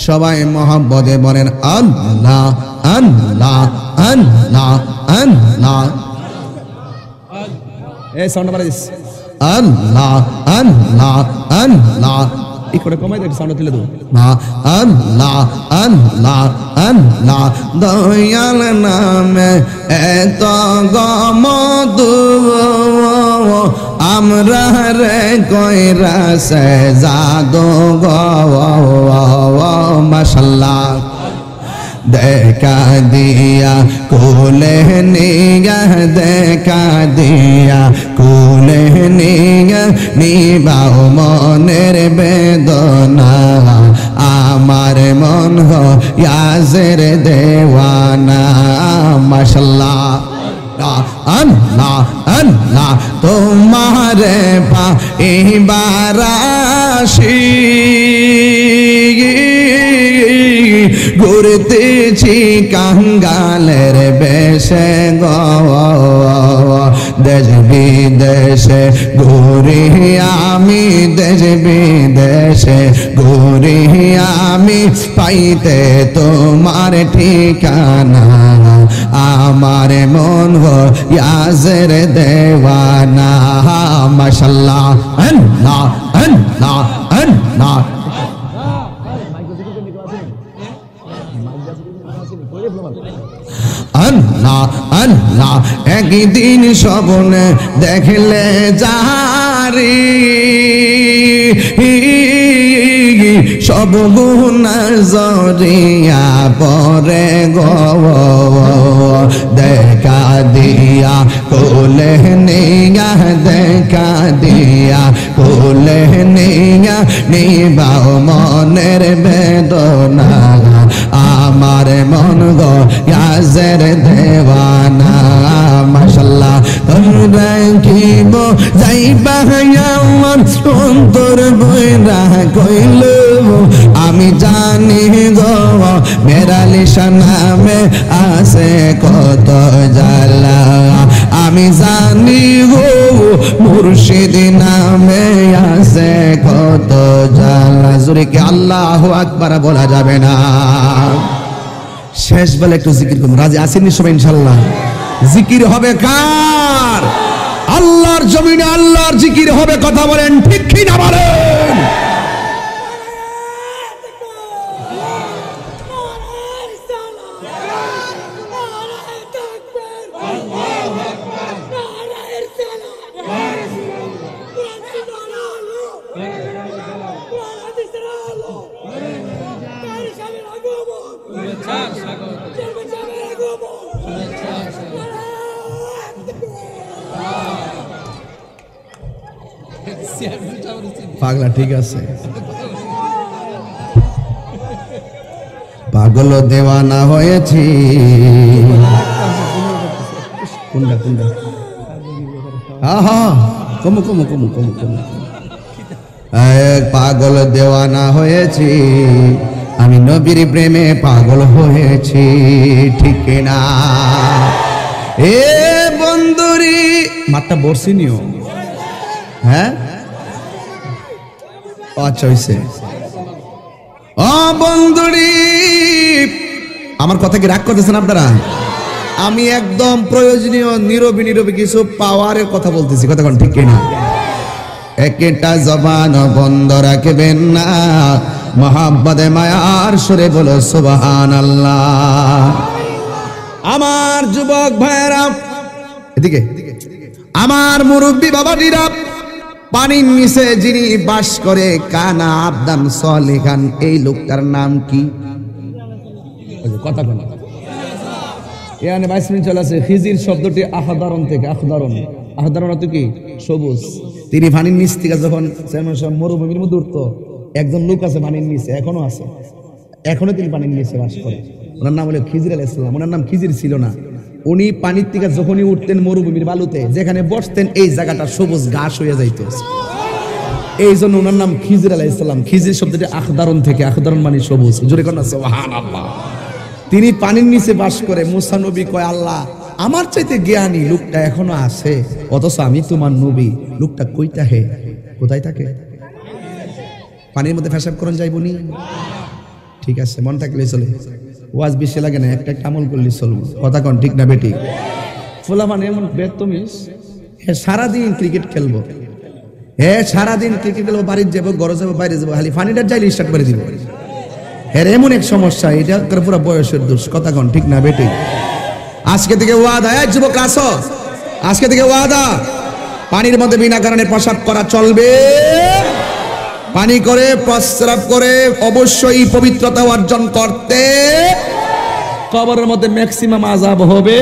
সবাই মহব্বতে বলেন আল্লাহ আল্লাহ আল্লাহ আল্লাহ। এই সাউন্ড বাড়াই দিস, আল্লাহ আল্লাহ আল্লাহ। এই করে কমাই দেখ, সাউন্ড তুলে দেবো। আল্লাহ আল্লাহ আল্লাহ। দয়াল নামে এত গমদু আমরা রে কইরা সে জাদু গো মাশাআল্লাহ। দেখা দিয়া কোলে নিয়া, দেখা দিয়া কোলে নিয়া নিবাও মনের বেদনা। আমার মন ইয়াজের দেওয়ানা মাশাআল্লাহ। আল্লাহ আল্লাহ তোমারে পাইবার আসি ঘুরতেছি কাঙ্গালের বেশে গো, দেশ বিদেশে ঘুরি আমি, দেশ বিদেশে ঘুরি আমি পাইতে তোমার ঠিকানা। আমার মন ইয়াজের দেওয়ানা মাশাআল্লাহ। আল্লাহ আল্লাহ আল্লাহ। আল্লাহ আল্লাহ। একদিন স্বপ্নে দেখলে যারি সব গুনাহ জরিয়া পরে গো, দেখা দিয়া কোলে নিয়া, দেখা দিয়া কোলে নিয়া নিবাও মনের বেদনা। আমার মন গো ইয়াজের দেওয়ানা মাশাআল্লাহ। তোমরা কিব যাইবা আমার অন্তর বইরা কইল, আমি জানি গো মেরা লিশা নামে আছে কত জ্বালা। আমি জানি গো মুর্শিদ নামে আছে কত জ্বালা। জোরে কি আল্লাহু আকবার বলা যাবে না? শেষ বেলা একটু জিকির করুন। রাজি আসেননি সবাই ইনশাআল্লাহ? জিকির হবে কার? আল্লাহর জমিনে আল্লাহর জিকির হবে। কথা বলেন ঠিক কি না বলেন? পাগলা ঠিক আছে, পাগল দেওয়ানা হয়েছি। কোনটা কোনটা? আহা কমু কমু কমু কমু কমু। পাগল দেওয়ানা হয়েছি, আমি নবীর প্রেমে পাগল হয়েছি, ঠিক না? এ বন্ধুরি মাঠটা বর্ষি নিও। হ্যাঁ আচ্ছা হইছে। ও বন্ধুরি, আমার কথা কি রাগ করতেছেন আপনারা? আমি একদম প্রয়োজনীয় নীরবী নীরবী কিছু পাওয়ারের কথা বলতেছি, কথা কোন ঠিক কিনা? একটা জবান বন্ধ রাখবেন না, মহাব্বতে মায়ার সুরে বলো সুবহানাল্লাহ। আমার যুবক ভাইয়েরা এদিকে, আমার মুরব্বী বাবাজিরা, পানির নিচে যিনি বাস করে কানা আবদান সলিহান, এই লোকটার নাম কি? কথা বলা এখানে 22 মিনিট চলে আছে। খিজির শব্দটি আহদারন থেকে, আহদারন আহদারন অর্থ কি? সবুজ। তিনি পানির নিচ থেকে যখন মরুভূমির মধ্যে উঠতো, একজন লোক আছে পানির নিচে, এখনো আছে, এখনো তিনি পানির নিচে বাস করে। ওনার নাম হলো খিজির আলাইহিস সালাম। ওনার নাম খিজির ছিল না। উনি পানির থেকে যখনই উঠতেন মরুভূমির বালুতে, যেখানে বসতেন এই জায়গাটা সবুজ ঘাস হয়ে যাইত। এই জন্য ওনার নাম খিজির আলাইহিস সালাম। খিজির শব্দটি আখদারন থেকে, আখদারন মানে সবুজ। জোরে কর না সুবহানাল্লাহ। তিনি পানির নিচে বাস করে। মুসা নবী কয়, আল্লাহ আমার চাইতে জ্ঞানী লোকটা এখনো আছে, অথচ আমি তোমার নবী, লোকটা কইটা হে, কোথায় থাকে? পানির মধ্যে পেশাব করন যাইবনি? ঠিক আছে, মন থাকলে চলে, ওয়াজ বেশি লাগে না, একটা আমল করলে চলবো, কথা কন ঠিক না বেটি? ফোলা মানে এমন বেতমিস, সারাদিন ক্রিকেট খেলবো, সারাদিন ক্রিকেট খেলবো, বাড়ির যাবো, ঘরে যাবো, বাইরে যাবো, খালি ফানিটার যাইলে স্টার্ট করে দিব। এমন এক সমস্যা, এটা পুরো বয়সের দোষ, কথা কন ঠিক না বেটি? আজকে থেকে ওয়াদা, যুবক আসো, আজকে থেকে ওয়াদা, পানির মধ্যে বিনা কারণে প্রস্রাব করা চলবে, পানি করে প্রস্রাব করে অবশ্যই পবিত্রতা অর্জন করতে। কবরের মধ্যে ম্যাক্সিমাম আযাব হবে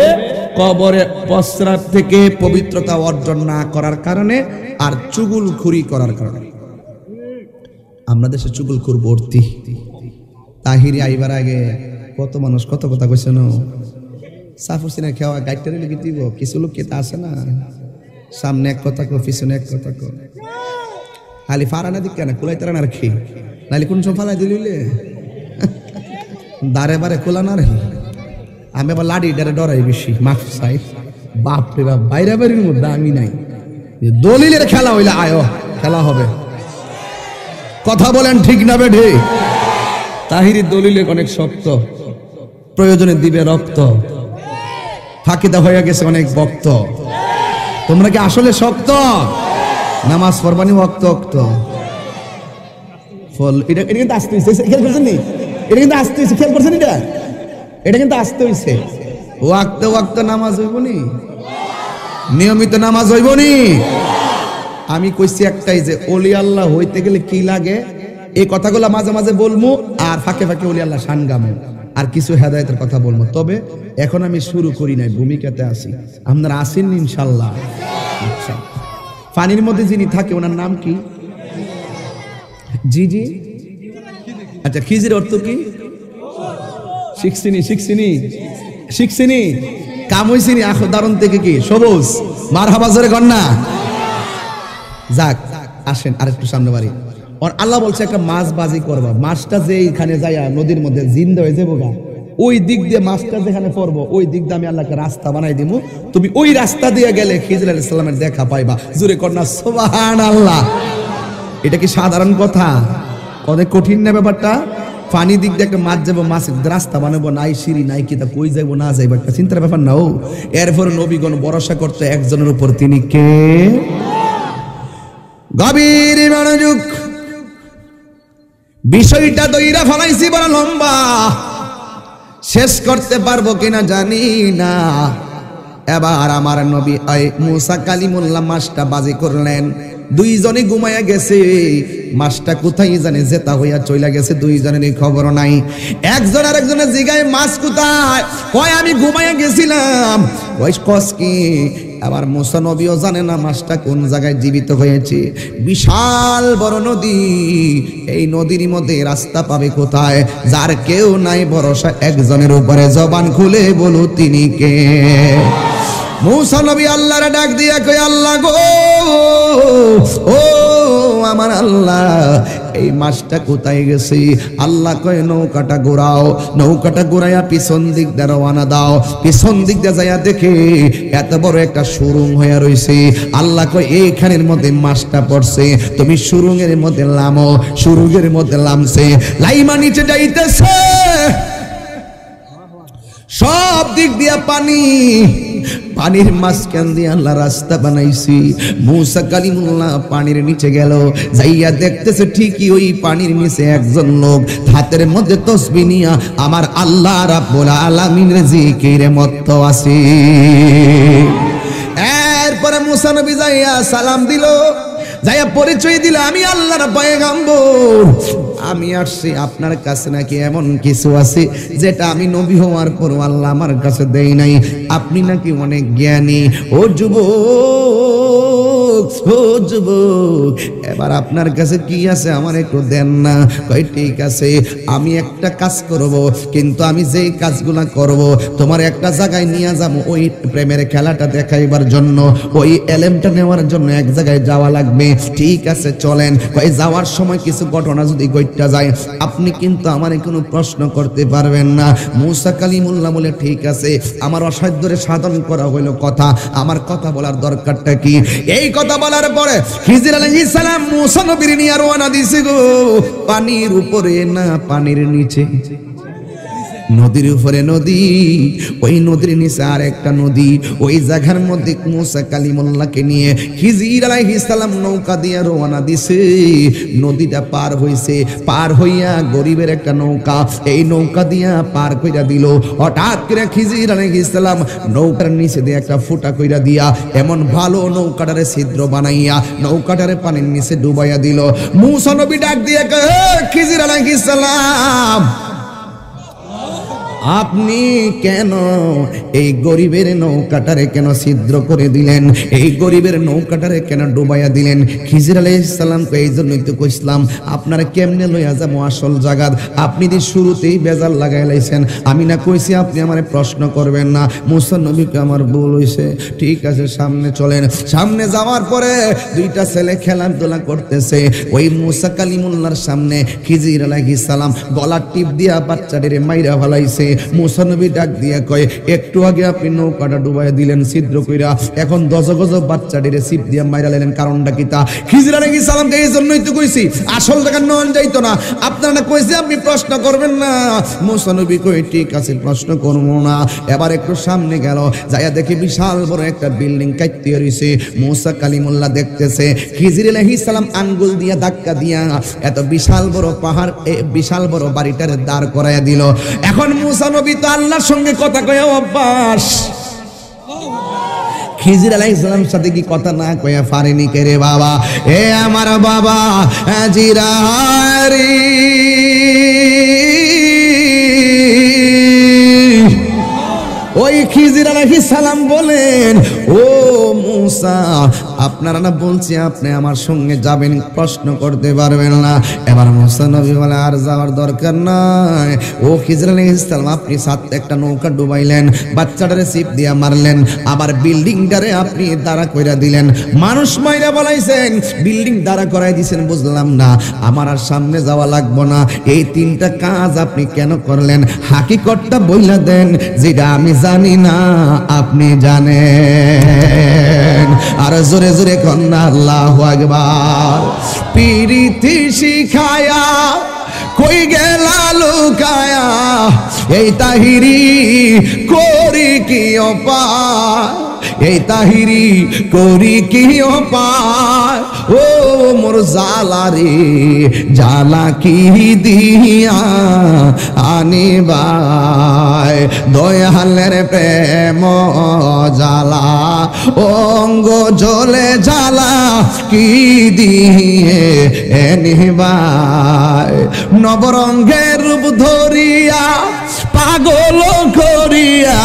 কবরে প্রস্রাব থেকে পবিত্রতা অর্জন না করার কারণে আর চুগলখুরি করার কারণে। আমরা দেশে চুগলখুর ভর্তি। তাহিরি আইবার আগে কত মানুষ কত কথা কইছে না, সাফর সিনা খাওয়া গাইটারে লিখে দিব, কিছু লোক কেতা আছে না, সামনে এক কথা কো, পিছনে এক কথা কো, খালি ফারানা দিক কেন কুলাই তারা না রাখি, নাহলে কোন সব ফালাই দিলে দাঁড়ে বারে খোলা না রে। আমি আবার লাড়ি ডারে ডরাই বেশি, মাফ চাই, বাপ রে বাপ, বাইরে বাড়ির মধ্যে আমি নাই, দলিলের খেলা হইলে আয়ো খেলা হবে, কথা বলেন ঠিক না বেঠে? তাহিরি দলিলে অনেক শক্ত, প্রয়োজনে দিবে রক্ত, ফাঁকিদা হয়ে গেছে অনেক ভক্ত। তোমরা কি আসলে শক্ত? নামাজ পড়বানি ওয়াক্ত ওয়াক্ত ফল, এটা কিন্তু আসতে হইছে, খেয়াল করছেন নি? এটা কিন্তু আসতে হইছে, খেয়াল করছেন? এটা কিন্তু আসতে হইছে, ওয়াক্ত ওয়াক্ত নামাজ হইব নি, নিয়মিত নামাজ হইব নি। আমি কইছি একটাই যে ওলি আল্লাহ হইতে গেলে কি লাগে, এই কথাগুলো মাঝে মাঝে বলবো, আর ফাঁকে ফাঁকে ওলি আল্লাহ শান গামো, আর কিছু হেদায়েতের কথা বলবো। তবে এখন আমি শুরু করি নাই, ভূমিকাতে আসি, আপনারা আসেন ইনশাল্লাহ। আচ্ছা, পানির মধ্যে যিনি থাকে ওনার নাম কি? জি জি, আচ্ছা, খিজির অর্থ কি? শিখছিনি কাম হইছিনি, দারুন থেকে কি সবুজ, মারহাবা জোরে কন্যা। যাক, আসেন আরেকটু সামনে বাড়ি। আর আল্লাহ বলছে একটা মাছ বাজি করবা, মাছটা যে এইখানে যাইয়া নদীর মধ্যে জিন্দা হয়ে যাবো গা, ওই দিক দিয়ে মাছটা যেখানে পড়বো ওই দিক দিয়ে আমি আল্লাহকে রাস্তা বানাই দিব, তুমি ওই রাস্তা দিয়ে গেলে খিজির আলাইহিস সালামের দেখা পাইবা। জোরে কন্যা সুবহানাল্লাহ। এটা কি সাধারণ কথা? অনেক কঠিন না ব্যাপারটা? পানি দিক দিয়ে একটা মাছ যাবো, মাছের রাস্তা বানাবো, নাই সিঁড়ি নাই কিতা, কই যাইবো না যাইবো, একটা চিন্তার ব্যাপার না। ও এরপর নবীগণ ভরসা করতে একজনের উপর, তিনি কে? গভীর মনোযোগ, বিষয়টা দইরা ফলাইছি বড় লম্বা, শেষ করতে পারবো কিনা জানি না। এবার আমার নবী মুসা কালিমুল্লাহ মাছটা বাজি করলেন, দুইজনে ঘুমাইয়া গেছে, মাছটা কোথায় জানে জেতা হইয়া চইলা গেছে, দুইজনেরই খবর নাই। একজন আর একজনের জিগায় মাছ কোথায়, কয় আমি ঘুমাইয়া গেছিলাম। ওই কস কি? আবার মুসা নবীও জানে না মাছটা কোন জায়গায় জীবিত হয়েছে। বিশাল বড় নদী, এই নদীর মধ্যে রাস্তা পাবে কোথায়? যার কেউ নাই ভরসা, একজনের উপরে জবান খুলে বলো তিনি কে? মুসা নবী আল্লাহরে ডাক দিয়া কই, আল্লাহ গো, ও আমার আল্লাহ, এই মাছটা কোথায় গেছে? আল্লাহ কয় নৌকাটা ঘোরাও, নৌকাটা ঘোরাইয়া পিছন দিক দিয়ে রওনা দাও। পিছন দিক দিয়ে যাইয়া দেখে এত বড় একটা সুরুং হয়ে রইছে। আল্লাহ কয় এইখানের মধ্যে মাছটা পড়ছে, তুমি সুরুঙের মধ্যে লামো। সুরুঙের মধ্যে লামছে, লাইমা নিচে যাইতেছে, সব দিক দিয়া পানি, পানির মাঝখান দিয়ে আল্লাহ রাস্তা বানাইছি। মুসা কালিমুল্লাহ পানির নিচে গেল, যাইয়া দেখতেছে ঠিকই ওই পানির নিচে একজন লোক হাতের মধ্যে তাসবিহ নিয়া আমার আল্লাহ রাব্বুল আলামিনের জিকিরে মত্ত আছে। এরপরে মুসা নবী যাইয়া সালাম দিল, যাইয়া পরিচয় দিল, আমি আল্লাহর পয়গম্বর, আমি আসছি আপনার কাছে নাকি এমন কিছু আছে যেটা আমি নবী হওয়ার পর আল্লাহ আমার কাছে দেই নাই। আপনি নাকি অনেক জ্ঞানী। ও যুবক, ও যুবক, এবার আপনার কাছে কি আছে আমার একটু দেন না। কই ঠিক আছে, আমি একটা কাজ করব, কিন্তু আমি যেই কাজগুলা করব তোমার একটা জায়গায় নিয়ে যাবো, ওই প্রেমের খেলাটা দেখাইবার জন্য, ওই এলেমটা নেওয়ার জন্য এক জায়গায় যাওয়া লাগবে। ঠিক আছে চলেন। কই যাওয়ার সময় কিছু ঘটনা যদি ঘটতে যায় আপনি কিন্তু আমারে কোনো প্রশ্ন করতে পারবেন না। মুসা কালিমুল্লাহ বলে ঠিক আছে, আমার অসাধ্যরে সাধন করা হইল কথা, আমার কথা বলার দরকারটা কি? এই কথা বলার বলার পরে খিজির আলাইহিস সালাম মুসা নবীর নিয়ে রওনা দিছে গো, পানির উপরে না পানির নিচে, নদীর উপরে নদী, ওই নদীর নিচে আর একটা নদী, ওই জায়গার মধ্যে মুসা কালিমুল্লাহকে নিয়ে খিজির আলাইহিস সালাম নৌকা দিয়ে রওনা দিছে। নদীটা পার হইছে, পার হইয়া গরিবের একটা নৌকা, এই নৌকা দিয়া পার কইরা দিল। হঠাৎ করে খিজির আলাইহিস সালাম নৌকার নিচে দিয়ে একটা ফুটা কইরা দিয়া এমন ভালো নৌকাটারে ছিদ্র বানাইয়া নৌকাটারে পানির নিচে ডুবাইয়া দিল। মুসা নবী ডাক দিয়ে কয়, খিজির আলাইহিস সালাম, আপনি কেন এই গরিবের নৌকাটারে কেন ছিদ্র করে দিলেন, এই গরিবের নৌকাটারে কেন ডুবাইয়া দিলেন? খিজির আলাইহিস সালামকে এই জন্যই তো কইছিলাম আপনারা কেমনে লইয়া যাবো আসল জায়গা, আপনি যে শুরুতেই বেজাল লাগাই লাইছেন। আমি না কইছি আপনি আমারে প্রশ্ন করবেন না। মুসা নবীকে আমার ভুল হইছে, ঠিক আছে সামনে চলেন। সামনে যাওয়ার পরে দুইটা ছেলে খেলাধুলা করতেছে, ওই মুসা কালিমুল্লাহর সামনে খিজির আলাইহিস সালাম গলার টিপ দিয়া বাচ্চাটিরে মাইরা ফেলাইছে। মুসা নবী ডাক দিয়া কয়, একটু আগে আপনি নৌকাটা ডুবাইয়া দিলেন ছিদ্র কইরা, এখন দজ গজ বাচ্চাটিরে ছিপ দিয়া মাইরা লেন, কারণটা কি? তা খিজির আলাইহিস সালামকে এই জন্যই তো কইছি আসল জায়গা নন যাইতো না, আপনারা না কইছি আপনি প্রশ্ন করবেন না। মুসা নবী কই, ঠিক আছে প্রশ্ন করব না। এবার একটু সামনে গেল, যাইয়া দেখি বিশাল বড় একটা বিল্ডিং কাইতে রইছে। মুসা কালিমুল্লাহ দেখতেছে, খিজির আলাইহিস সালাম আঙ্গুল দিয়া ধাক্কা দিয়া এত বিশাল বড় পাহাড়, বিশাল বড় বাড়িটার দাঁড় করাইয়া দিল। এখন মুসা নবী তো আল্লাহর সঙ্গে কথা কয়ে অভ্যাস, খিজির আলাইহিস সালামের সাথে কি কথা না কয়ে পারেনি কে রে বাবা? এ আমার বাবা জিরারি, ওই খিজির আলাইহিস সালাম বলেন, ও মুসা, আপনারা না বলছি আপনি আমার সঙ্গে যাবেন, প্রশ্ন করতে পারবেন না। এবার মুসা নবী বলে, আর যাওয়ার দরকার নাই। ও খিজির আলাইহিস সালাম, আপনি সাথে একটা নৌকা ডুবাইলেন, বাচ্চাটারে ছিপ দিয়া মারলেন, আবার বিল্ডিংটারে আপনি দাঁড়া কইরা দিলেন, মানুষ মাইরা বলাইছেন, বিল্ডিং দাঁড়া করাই দিয়েছেন, বুঝলাম না। আমার আর সামনে যাওয়া লাগবো না। এই তিনটা কাজ আপনি কেন করলেন? হাকিকতটা বইলা দেন, যেটা আমি জানি না আপনি জানেন। আর জোরে জোরে কন্যা আল্লাহু আকবার। পিরিতি শিখায়া কই গেলা লুকায়া, এই তাহিরি করি কি অপায়, এই তাহিরি করি কি অপায়, ও মোর জালা রে জালা কি দিয়া আনিবাই, দয়ালের প্রেম জালা অঙ্গ জ্বলে জালা কি দিয়ে এনিবাই, নবরঙ্গের রূপ ধরিয়া পাগল করিয়া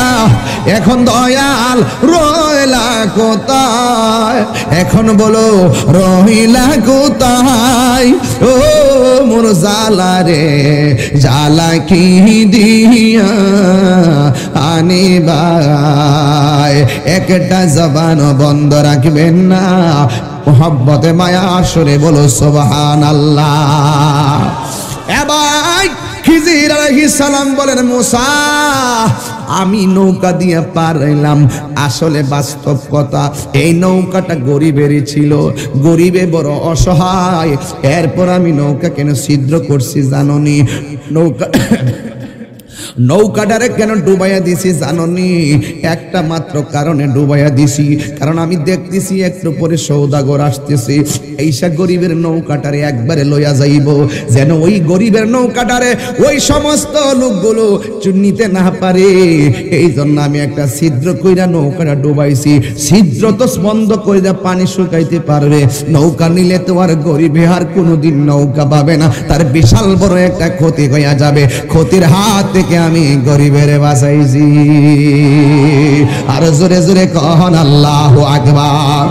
এখন দয়াল রইলা কোথায়, এখন বলো রইলা কোথায়, ও মোর জালা রে জালা কি দিয়া আনিবাই। একটা জবান বন্ধ রাখবেন না, মোহাব্বতে মায়া আসরে বলো সুবহানাল্লাহ। এবার খিজির আলাইহিস সালাম বলেন, মুসা আমি নৌকা দিয়ে পার হইলাম, আসলে বাস্তব কথা এই নৌকাটা গরিবেরই ছিল, গরিবে বড় অসহায়, এরপর আমি নৌকা কেন ছিদ্র করছি জানোনি? নৌকাটারে কেন ডুবাইয়া দিছি জানোনি? একটা মাত্র কারণে ডুবাইয়া দিছি, কারণ আমি দেখতেছি একটু পরে সৌদাগর আসতেছে, এইসা গরিবের নৌকাটারে একবারে লইয়া যাইব, যেন ওই গরিবের নৌকাটারে ওই সমস্ত লোকগুলো নিতে না পারে। এই জন্য আমি একটা ছিদ্র কইরা নৌকাটা ডুবাইছি। ছিদ্র তো বন্ধ কইরা পানি শুকাইতে পারবে, নৌকা নিলে তো আর গরিবে আর কোনোদিন নৌকা পাবে না, তার বিশাল বড় একটা ক্ষতি হইয়া যাবে। ক্ষতির হাত থেকে আমি গরিবের বাঁচাইছি। আর জোরে জোরে কহন আল্লাহু আকবার।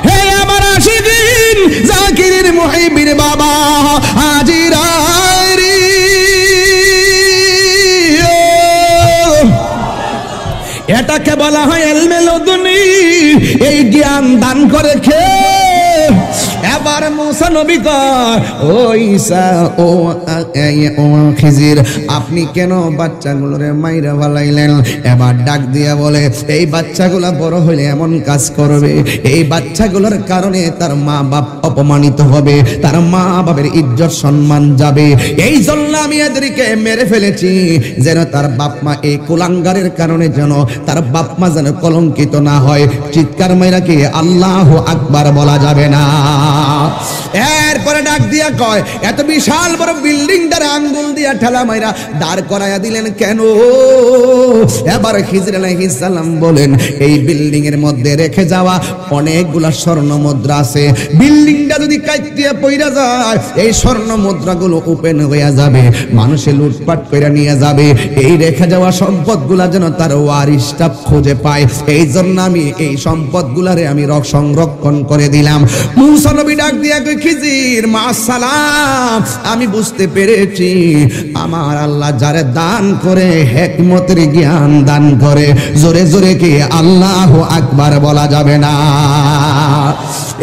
হে আমার আশিকিন জাকিরিন মুহিবিন বাবা হাজিরারি, এটাকে বলা হয় ইলমে লদুনি, এই জ্ঞান দান করে খে। এবার মুসা নবী কয় ও ঈসা ও খিজির আপনি কেন বাচ্চাগুলোরে মাইরা ফেলাইলেন? এবার ডাক দিয়া বলে এই বাচ্চাগুলা বড় হইলে এমন কাজ করবে, এই বাচ্চাগুলোর কারণে তার মা বাপ অপমানিত হবে, তার মা বাপের ইজ্জত সম্মান যাবে, এই জন্য আমি এদেরকে মেরে ফেলেছি যেন তার বাপ মা এই কুলাঙ্গারের কারণে যেন তার বাপ মা যেন কলঙ্কিত না হয়। চিৎকার মাইরা কি আল্লাহু আকবার বলা যাবে না? এরপরে ডাক দিয়া কয় এত বিশাল বড় বিল্ডিংটার আঙ্গুল দিয়া ঠেলা মাইরা দাঁড় করাইয়া দিলেন কেন? এবার খিজির আলাইহিস সালাম বলেন এই বিল্ডিং এর মধ্যে রেখে যাওয়া অনেকগুলা স্বর্ণ মুদ্রা আছে, বিল্ডিংটা যদি কাইতিয়া পইরা যায় এই স্বর্ণ মুদ্রাগুলো ওপেন হয়ে যাবে, মানুষে লুটপাট করে নিয়ে যাবে, এই রেখে যাওয়া সম্পদগুলা যেন তার ওয়ারিশটা খুঁজে পায়, এই জন্য আমি এই সম্পদগুলারে আমি সংরক্ষণ করে দিলাম। মুসা নবী ডাক দিয়া কই খিজির মাসালাম, আমি বুঝতে পেরেছি আমার আল্লাহ যারে দান করে হিকমতের জ্ঞান দান করে। জোরে জোরে কি আল্লাহু আকবার বলা যাবে না?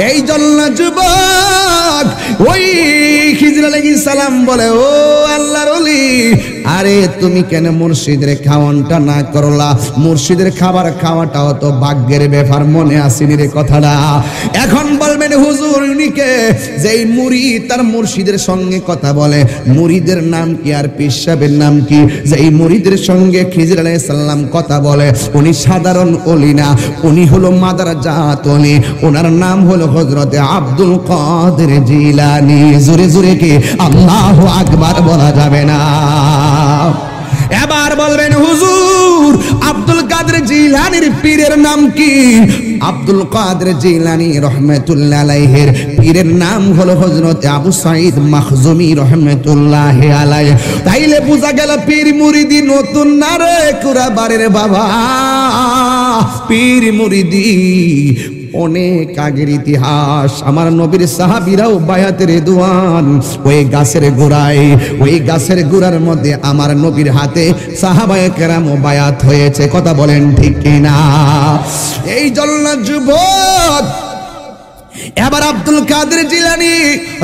এই জন্য যুবক ওই খিজির আলাইহিস সালাম বলে ও আল্লাহর ওলি, আরে তুমি কেন মুর্শিদের খাওয়ানটা না করলা? মুর্শিদের খাবার খাওয়াটাও তো ভাগ্যের ব্যাপার, মনে আসেনি রে কথাটা? এখন বলবেন হুজুর উনিকে যেই মুরিদ তার মুর্শিদের সঙ্গে কথা বলে, মুরিদের নাম কি আর পীর সাহেবের নাম কি? যেই মুরিদের সঙ্গে খিজির আলাইহিস সালাম কথা বলে উনি সাধারণ ওলি না, উনি হলো মাদারাজাত ওলি, ওনার নাম হলো হযরতে আব্দুল কাদের জিলানী। জোরে জোরে কি আল্লাহু আকবার বলা যাবে না? এবার বলবেন হুজুর আব্দুল কাদের জিলানীর পীরের নাম কি? আব্দুল কাদের জিলানী রাহমাতুল্লাহ আলাইহির পীরের নাম হলো হযরত আবু সাঈদ মাখজুমী রাহমাতুল্লাহি আলাইহি। তাইলে বোঝা গেল পীর মুরিদি নতুন না রে কুরাবারের বাবা, পীর মুরিদি অনেক আগের ইতিহাস। আমার নবীর সাহাবীরাও বায়াতে রিদওয়ান ওই গাছের গোড়ায়, ওই গাছের গোড়ার মধ্যে আমার নবীর হাতে সাহাবায়ে কেরামও বায়াত হয়েছে। কথা বলেন ঠিক কিনা? এই জন্য যুবক এবার আব্দুল কাদের জিলানী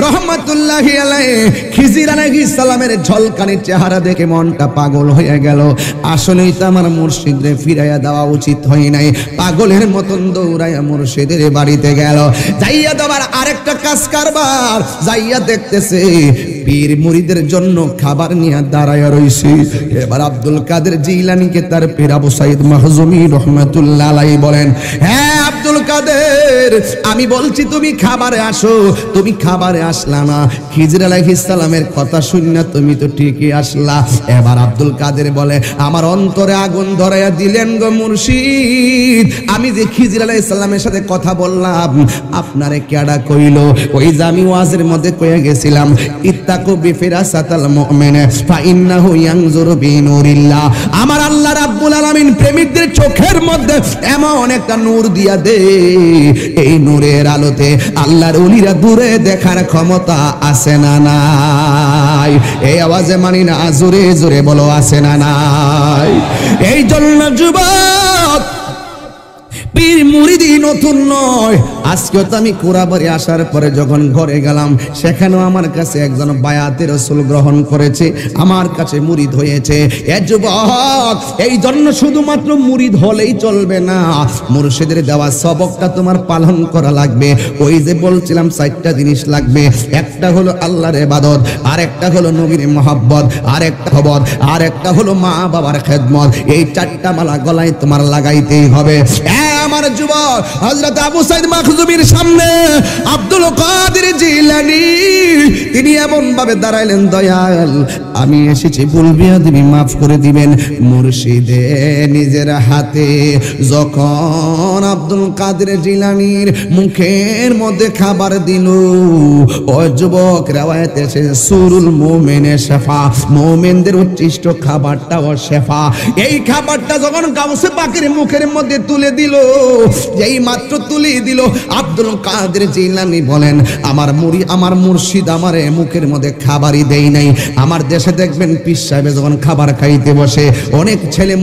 রহমাতুল্লাহি আলাইহি খিজির আলাইহিস সালামের ঝলকানি চেহারা দেখে মনটা পাগল হয়ে গেল। আসলেই তো আমার মুর্শিদরে ফিরাইয়া দেওয়া উচিত হয় নাই। পাগলের মতন দৌড়াইয়া মুর্শিদের বাড়িতে গেল, যাইয়া দেবার আরেকটা কাজ কারবার, যাইয়া দেখতেছে পীর মুরিদের জন্য খাবার নিয়ে দাঁড়াইয়া রইছে। এবার আব্দুল কাদের জিলানীকে তার পীর আবু সাঈদ মাখজুমী রাহমাতুল্লাহ আলাইহি বলেন, হ্যাঁ আব্দুল কাদের আমি বলছি তুমি খাবারে আসো, তুমি খাবারে আসলা না। খিজির আলাইহিস সালামের কথা শুননা তুমি তো ঠিকই আসলা। এবার আব্দুল কাদের বলে আমার অন্তরে আগুন ধরাইয়া দিলেন গো মুর্শিদ, আমি যে খিজির আলাইহিস সালামের সাথে কথা বললাম আপনারে কেডা কইল? ওই যে আমি ওয়াজের মধ্যে কয়ে গেছিলাম ইত্তাকু বিফিরাসাতাল মুমিন ফাইন্নাহু ইয়ানজুরু বিনুরিল্লাহ। আমার আল্লাহ রাব্বুল আলামিন প্রেমিকদের চোখের মধ্যে এমন একটা নূর দিয়া দে, এই নূরের আলোতে আল্লাহর ওলিরা দূরে দেখার ক্ষমতা আছে না নাই? এই আওয়াজে মানি না, জোরে জোরে বলো আছে না নাই? এই জন্য যুবক পীর মুরিদি নতুন নয়। আজকে তো আমি কোরাবারে আসার পরে যখন ঘরে গেলাম সেখানেও আমার কাছে একজন বায়াতে রাসূল গ্রহণ করেছে, আমার কাছে মুরিদ হয়েছে। এ যুবক এই জন্য শুধুমাত্র মুরিদ হলেই চলবে না, মুর্শিদের দেওয়া সবকটা তোমার পালন করা লাগবে। ওই যে বলছিলাম 4টা জিনিস লাগবে, একটা হলো আল্লাহর ইবাদত, আরেকটা হলো নবীর মহব্বত, আরেকটা হলো মা বাবার খেদমত। এই 4টা মালা গলায় তোমার লাগাইতেই হবে। আমার যুবক হযরত আবু সাঈদ মাখজুমীর সামনে আব্দুল কাদের জিলানী তিনি এমন ভাবে দাঁড়াইলেন, দয়াল আমি এসেছি ভুল বিয়াদবি মাফ করে দিবেন। মুর্শিদে নিজের হাতে যখন আব্দুল কাদের জিলানীর মুখের মধ্যে খাবার দিল, ও যুবক রিওয়ায়াতে এসেছে সুরুল মুমিনে শেফা, মুমিনদের উচ্ছিষ্ট খাবারটাও শেফা। এই খাবারটা যখন গাউসে পাকের মুখের মধ্যে তুলে দিল যেই মাত্র তুলি দিল আব্দুল কাদের জিলানী বলেন আমার মুর্শিদ আমারে মুখের মধ্যে খাবারই দেই নাই। আমার দেশে দেখবেন পীর সাহেব যখন খাবার খাইতে বসে অনেক ছেলে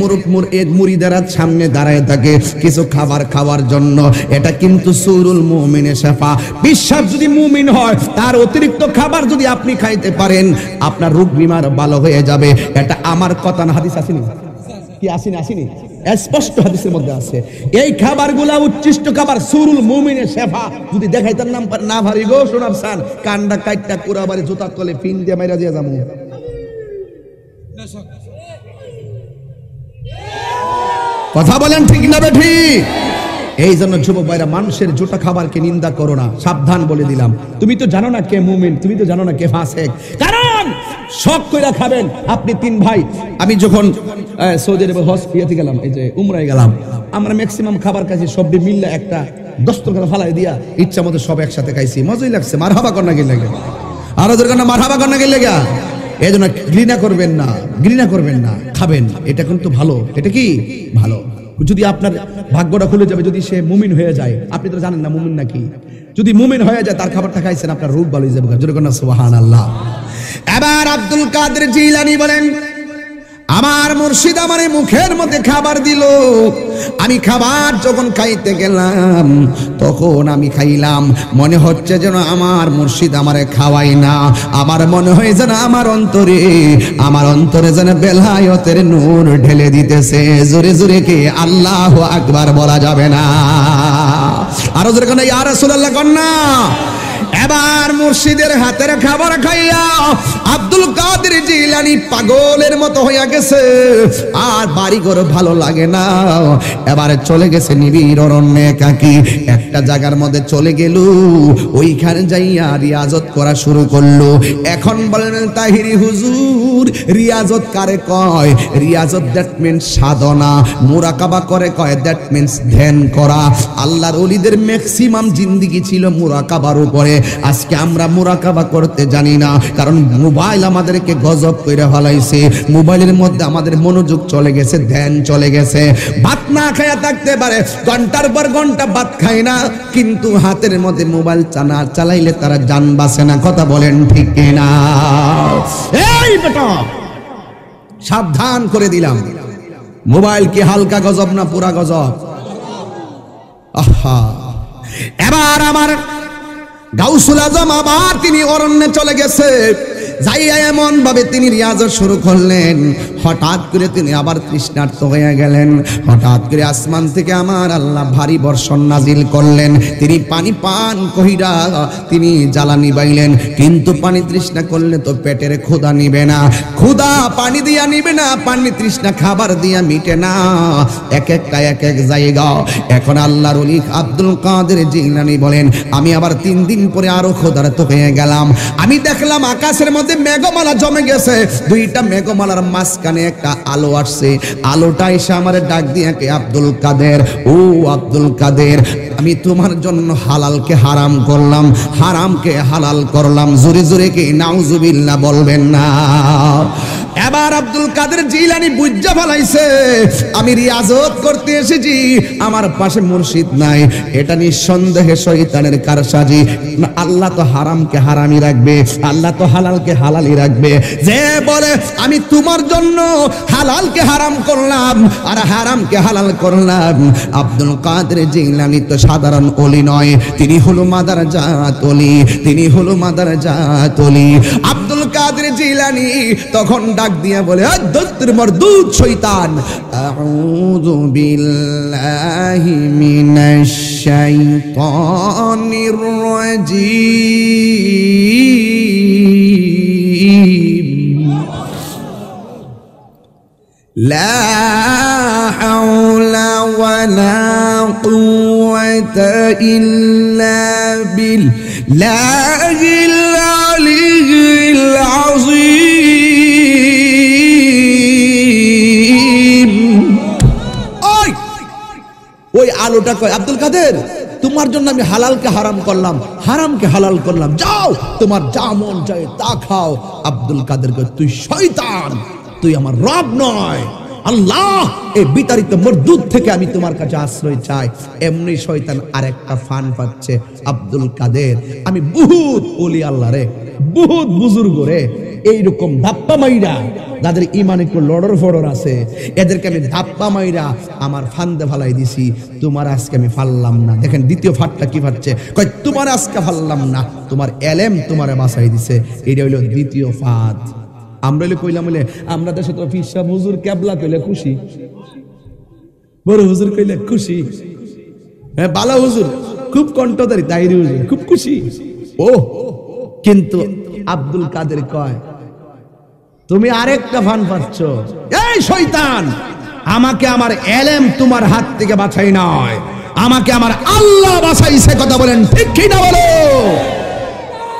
মুরিদারা সামনে দাঁড়ায় থাকে কিছু খাবার খাওয়ার জন্য। এটা কিন্তু সুরুল মুমিনে শাফা। পীর সাহেব যদি মুমিন হয় তার অতিরিক্ত খাবার যদি আপনি খাইতে পারেন আপনার রোগ বিমার ভালো হয়ে যাবে। এটা আমার কথা না, হাদিস আসেনি কি আসেনি স্পষ্ট হাদিসের মধ্যে আছে। এই খাবারগুলা উচ্ছিষ্ট খাবার সুরুল মুমিনে শাফা। যদি দেখাইতার নাম না ভারি গো শোনাব সান কান্ডা কাইটটা কুড়া বাড়ি জুতার তলে পিন দিয়ে মাইরা দিয়ে যাবো। কথা বলেন ঠিক না ঠিক? এই জন্য যুবক ভাইরা মানুষের জোটা খাবারকে নিন্দা করো না, সাবধান বলে দিলাম। তুমি তো জানো না কে মুমিন, তুমি তো জানো না কে ফাসেক। কারণ শখ কইরা খাবেন আপনি তিন ভাই। আমি যখন সৌদি আরবে হজ ইয়াতে গেলাম, এই যে উমরায় গেলাম, আমরা ম্যাক্সিমাম খাবার খাইছি সবটি মিললে একটা দস্তরখানা ফালাই দিয়া ইচ্ছা মতো সব একসাথে খাইছি, মজাই লাগছে। মারহাবা কন্যা গেলে আরো দরকার না, মারহাবা কন্যা গেলে গা। এই জন্য ঘৃণা করবেন না, খাবেন। এটা কিন্তু ভালো, এটা কি ভালো। যদি আপনার ভাগ্যটা খুলে যাবে, যদি সে মুমিন হয়ে যায়, আপনি তো জানেন না মুমিন নাকি। যদি মুমিন হয়ে যায় তার খাবারটা খাইছেন আপনার রোগ ভালো হয়ে যাবে। জোরে কন্যা সুবহানাল্লাহ। এবার আব্দুল কাদের জিলানী বলেন আমার মুর্শিদ আমারে মুখের মধ্যে খাবার দিল। আমি খাবার যখন খাইতে গেলাম তখন আমি খাইলাম, মনে হচ্ছে যেন আমার মুর্শিদ আমারে খাওয়াই না। আমার মনে হয় যেন আমার অন্তরে যেন বেলায়েতের নূর ঢেলে দিতেছে। জোরে জোরে কে আল্লাহু আকবার বলা যাবে না? আরো জোরে কেন ইয়া রাসূলুল্লাহ কন্যা। এবার মুর্শিদের হাতের খাবার খাইয়া আব্দুল কাদের জিলানী পাগলের মতো হইয়া গেছে, আর বাড়িঘর ভালো লাগে না। এবারে চলে গেছে নিবিড় অরণ্যে একাকী একটা জায়গার মধ্যে চলে গেল। ওইখানে যাইয়া রিয়াজত করা শুরু করলো। এখন বলেন তাহিরি হুজুর, রিয়াজত কারে কয়? রিয়াজত দ্যাট মিন্স সাধনা। মুরাকাবা করে কয় দ্যাট মিন্স ধ্যান করা। আল্লাহর ওলিদের ম্যাক্সিমাম জিন্দেগি ছিল মুরাকাবার উপরে। আজকে আমরা মুরাকাবা করতে জানি না, কারণ মোবাইল আমাদেরকে গজব কইরা ফেলাইছে। মোবাইলের মধ্যে আমাদের মনোযোগ চলে গেছে, ধ্যান চলে গেছে। ভাত না খায়া থাকতে পারে, ঘন্টার পর ঘন্টা ভাত খায় না, কিন্তু হাতের মধ্যে মোবাইল চালাইলে তারা জান বাঁচে না। কথা বলেন ঠিক কিনা? এই বেটা সাবধান করে দিলাম, মোবাইল কি হালকা গজব না পুরা গজব? আহা। এবার আমার গাউসুল আজম আবার তিনি অরণ্যে চলে গেছে। যাইয়া এমন ভাবে তিনি রিয়াজত শুরু করলেন, হঠাৎ করে তিনি আবার তৃষ্ণার্ত হয়ে গেলেন। হঠাৎ করে আসমান থেকে আমার আল্লাহ ভারী বর্ষণ নাজিল করলেন। তিনি পানি পান কইরা তিনি জ্বালানি বাইলেন, কিন্তু পানি তৃষ্ণা করলে তো পেটের ক্ষুধা নিবে না, ক্ষুধা পানি দিয়া নিবে না, পানি তৃষ্ণা খাবার দিয়া মিটে না। এক একটা এক এক জায়গা। এখন আল্লাহর ওলি আব্দুল কাদের জিলানী বলেন আমি আবার 3 দিন পরে আরো ক্ষুধার্ত হয়ে গেলাম। আমি দেখলাম আকাশের মধ্যে মেঘমালা জমে গেছে, 2টা মেঘমালার মাঝখানে একটা আলো আসছে। আলোটা এসে আমার ডাক দিয়ে কে আব্দুল কাদের, ও আব্দুল কাদের, আমি তোমার জন্য হালালকে হারাম করলাম, হারামকে হালাল করলাম। জোরে জোরে কে নাউজুবিল্লাহ বলবেন না? এবার আব্দুল কাদের জিলানী বুঝা ফেলাইছে আমি রিয়াজত করতে এসেছি, আমার পাশে মুর্শিদ নাই। এটা নিঃসন্দেহে শয়তানের কারসাজি। আল্লাহ তো হারামকে হারামই রাখবে, আল্লাহ তো হালালকে হালালই রাখবে। যে বলে আমি তোমার জন্য হালালকে হারাম করলাম আর হারামকে হালাল করলাম, আব্দুল কাদের জিলানী তো সাধারণ ওলি নয়, তিনি হলো মাদারজাত ওলি, তিনি হলো মাদারজাত ওলি। আব্দুল কাদের জিলানী তখন ডাক দিয়া বলে দত্তর মরদুদ শয়তান, আউযু বিল্লাহি মিনাশ শাইতানির রাজিম, লা হাওলা ওয়ালা কুওয়াতা ইল্লা বিল্লাহিল আলিয়্যিল আযীম। ওই আলোটা কয় আব্দুল কাদের তোমার জন্য আমি হালালকে হারাম করলাম, হারামকে হালাল করলাম, যাও তোমার যা মন চায় তা খাও। আব্দুল কাদের কয় তুই শয়তান, তুই আমার রব নয়। আল্লাহ এই বিতাড়িত মরদুদ থেকে আমি তোমার কাছে আশ্রয় চাই। এমনি শয়তান আরেকটা ফান পাচ্ছে, আব্দুল কাদের আমি বহুত ওলি আল্লাহ রে, বহুত বুজুর্গ রে এইরকম ধাপ্পা মাইরা, যাদের ইমান একটু লড়র ফড়র আছে, এদেরকে আমি ধাপ্পা মাইরা আমার ফান্দে ফালাই দিছি, তোমার আজকে আমি ফাললাম না। দেখেন দ্বিতীয় ফাটটা কি ফাটছে, কয় তোমার আজকে ফাললাম না, তোমার এলেম তোমারে বাঁচাই দিছে। এটা হইলো দ্বিতীয় ফাঁদ। আমরা হইলে কইলাম বলে আমরা দেশে তো পীর সাহেব হুজুর কেবলা কইলে খুশি, বড় হুজুর কইলে খুশি, হ্যাঁ বালা হুজুর খুব কণ্ঠধারী, তাইরি হুজুর খুব খুশি। ও কিন্তু আব্দুল কাদের কয় তুমি আরেকটা ফান পাচ্ছ, এই শয়তান আমাকে আমার এলেম তোমার হাত থেকে বাঁচাই নয়, আমাকে আমার আল্লাহ বাঁচাইছে। কথা বলেন ঠিক কি না বলো?